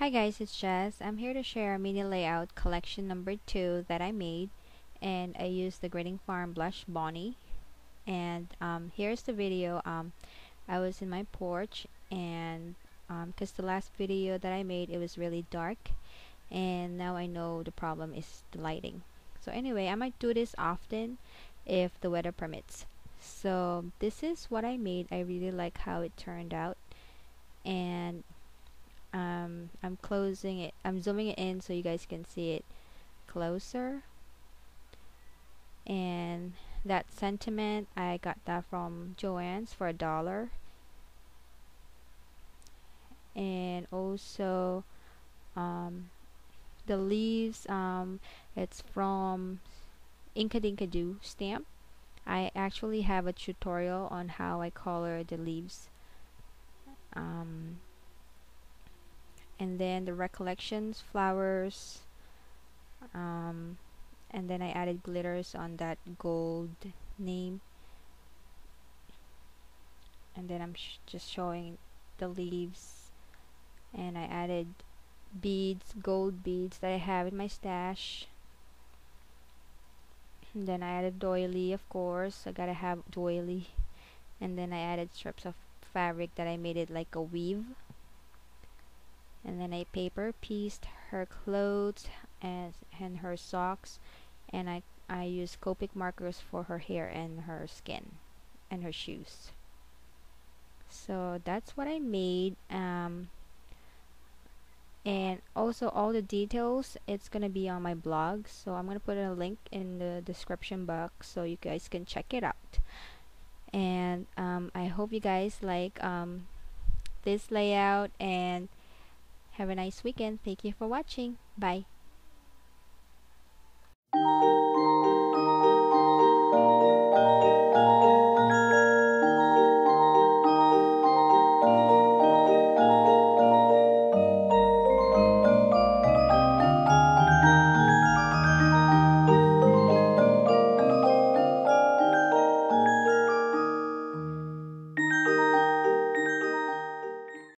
Hi guys, it's Jas. I'm here to share a mini layout collection number 2 that I made, and I used the Greeting Farm Blush Bonnie. And here's the video. I was in my porch, and because the last video that I made, it was really dark, and now I know the problem is the lighting. So anyway, I might do this often if the weather permits. So this is what I made. I really like how it turned out, and I'm zooming it in so you guys can see it closer. And that sentiment, I got that from Joann's for $1. And also the leaves, it's from Inka Dinka Do stamp. I actually have a tutorial on how I color the leaves. And then the recollections flowers, and then I added glitters on that gold name, and then I'm just showing the leaves, and I added beads, gold beads that I have in my stash. And then I added doily, of course I gotta have doily. And then I added strips of fabric that I made it like a weave, and then I paper pieced her clothes and her socks, and I used Copic markers for her hair and her skin and her shoes. So that's what I made. And also all the details, it's gonna be on my blog, so I'm gonna put a link in the description box so you guys can check it out. And I hope you guys like this layout, and have a nice weekend. Thank you for watching. Bye.